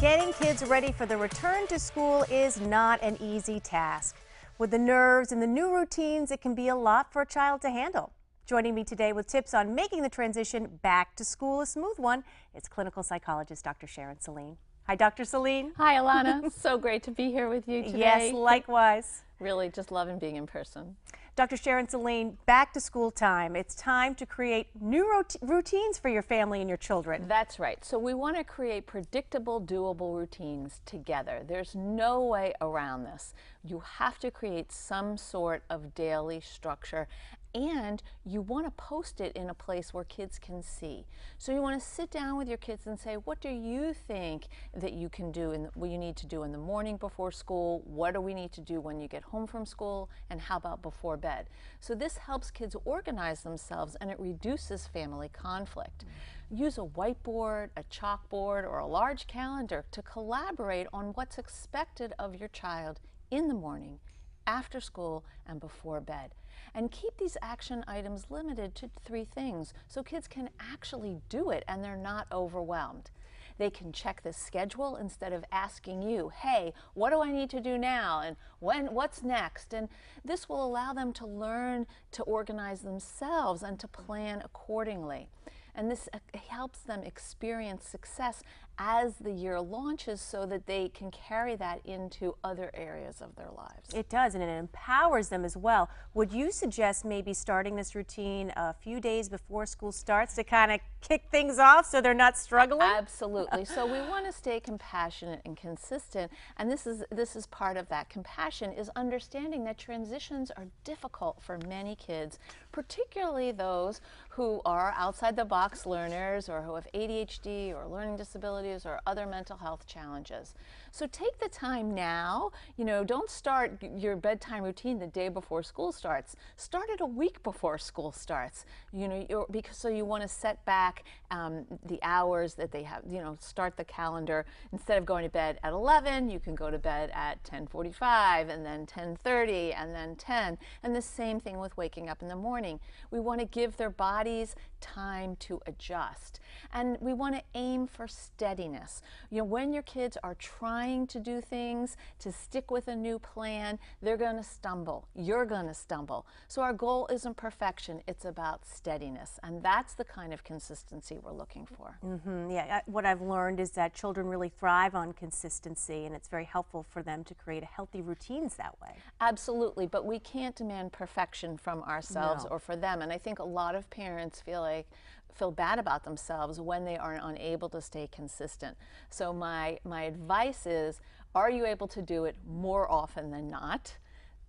Getting kids ready for the return to school is not an easy task. With the nerves and the new routines, it can be a lot for a child to handle. Joining me today with tips on making the transition back to school a smooth one is clinical psychologist Dr. Sharon Saline. Hi, Dr. Saline. Hi, Alana. So great to be here with you today. Yes, likewise. Really just loving being in person. Dr. Sharon Saline, back to school time. It's time to create new routines for your family and your children. That's right. So we want to create predictable, doable routines together. There's no way around this. You have to create some sort of daily structure, and you want to post it in a place where kids can see. So you want to sit down with your kids and say, what do you think that you can do and what you need to do in the morning before school? What do we need to do when you get home from school? And how about before bed? So this helps kids organize themselves, and it reduces family conflict. Use a whiteboard, a chalkboard, or a large calendar to collaborate on what's expected of your child in the morning, after school, and before bed. And keep these action items limited to 3 things so kids can actually do it and they're not overwhelmed. They can check the schedule instead of asking you, hey, what do I need to do now? And what's next? And this will allow them to learn to organize themselves and to plan accordingly. And this helps them experience success as the year launches so that they can carry that into other areas of their lives. It does, and it empowers them as well. Would you suggest maybe starting this routine a few days before school starts to kind of kick things off so they're not struggling? Absolutely. So we want to stay compassionate and consistent, and this is part of that. Compassion is understanding that transitions are difficult for many kids, particularly those who are outside the box learners or who have ADHD or learning disabilities or other mental health challenges. So take the time now. Don't start your bedtime routine the day before school starts. Start it a week before school starts. So you want to set back the hours that they have. Start the calendar. Instead of going to bed at 11, you can go to bed at 10:45, and then 10:30, and then 10. And the same thing with waking up in the morning. We want to give their bodies time to adjust, and we want to aim for steadiness. When your kids are trying to do things, to stick with a new plan, they're going to stumble. You're going to stumble. So our goal isn't perfection, it's about steadiness, and that's the kind of consistency we're looking for. Yeah, what I've learned is that children really thrive on consistency, and it's very helpful for them to create healthy routines that way. Absolutely, but we can't demand perfection from ourselves No. or for them, and I think a lot of parents feel bad about themselves when they are unable to stay consistent. So my advice is, are you able to do it more often than not?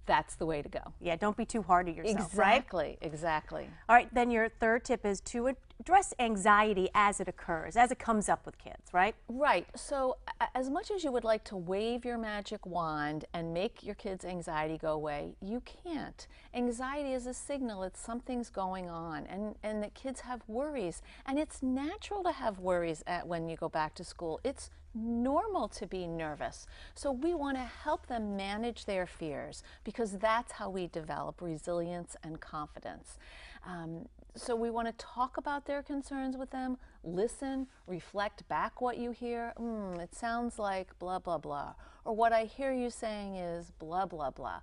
That's the way to go. Yeah, don't be too hard on yourself, Exactly, right? exactly. All right, then your third tip is to address anxiety as it occurs, as it comes up with kids, right? Right. So as much as you would like to wave your magic wand and make your kids' anxiety go away, you can't. Anxiety is a signal that something's going on, and that kids have worries. And it's natural to have worries when you go back to school. It's normal to be nervous. So we want to help them manage their fears, because that's how we develop resilience and confidence. So we want to talk about their concerns with them, listen, reflect back what you hear. It sounds like blah, blah, blah. Or what I hear you saying is blah, blah, blah.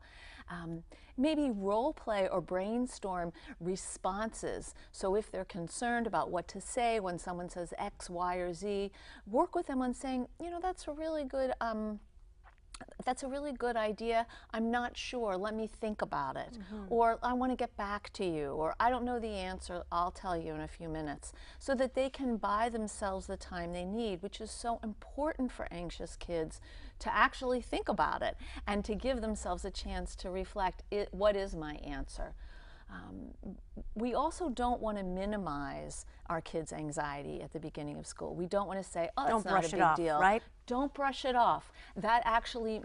Maybe role play or brainstorm responses. So if they're concerned about what to say when someone says X, Y, or Z, work with them on saying, that's a really good idea. I'm not sure. Let me think about it. Or I want to get back to you. Or I don't know the answer. I'll tell you in a few minutes. So that they can buy themselves the time they need, which is so important for anxious kids to actually think about it and to give themselves a chance to reflect, what is my answer? We also don't want to minimize our kids' anxiety at the beginning of school. We don't want to say, oh, it's not a big deal. Right? Don't brush it off. That actually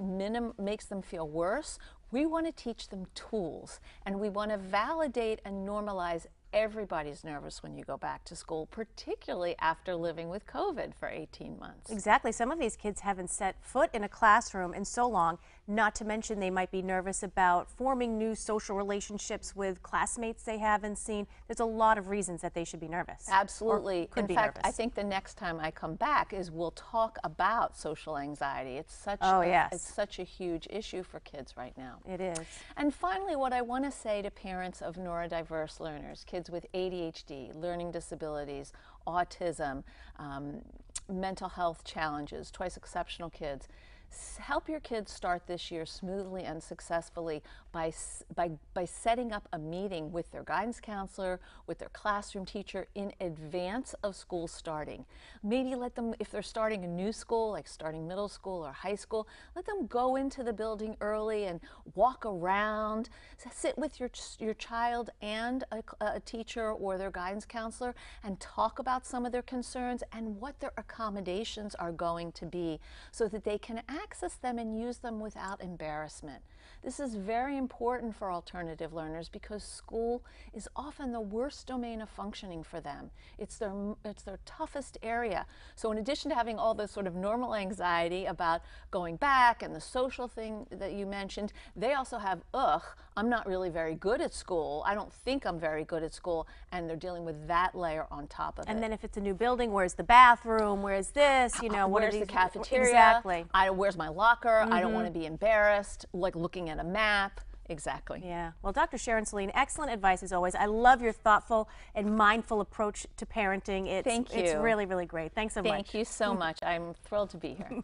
makes them feel worse. We want to teach them tools, and we want to validate and normalize everybody's nervous when you go back to school, particularly after living with COVID for 18 months. Exactly. Some of these kids haven't set foot in a classroom in so long, not to mention they might be nervous about forming new social relationships with classmates they haven't seen. There's a lot of reasons that they should be nervous. Absolutely. In fact, I think the next time I come back is we'll talk about social anxiety. It's such it's such a huge issue for kids right now. It is. And finally, what I want to say to parents of neurodiverse learners, kids with ADHD, learning disabilities, autism, mental health challenges, twice exceptional kids, help your kids start this year smoothly and successfully by setting up a meeting with their guidance counselor, with their classroom teacher in advance of school starting. Maybe let them, if they're starting a new school, like starting middle school or high school, let them go into the building early and walk around, sit with your child and a teacher or their guidance counselor and talk about some of their concerns and what their accommodations are going to be so that they can access them and use them without embarrassment. This is very important for alternative learners because school is often the worst domain of functioning for them. It's their toughest area. So in addition to having all this sort of normal anxiety about going back and the social thing that you mentioned, they also have, I'm not really very good at school. I don't think I'm very good at school, and they're dealing with that layer on top of it. And then if it's a new building, where's the bathroom? Where's this? You know, where's the cafeteria? Exactly. Where's my locker? I don't want to be embarrassed, like looking at a map. Exactly. Yeah. Well, Dr. Sharon Saline, excellent advice as always. I love your thoughtful and mindful approach to parenting. Thank you. It's really, really great. Thanks so much. Thank you so much. I'm thrilled to be here.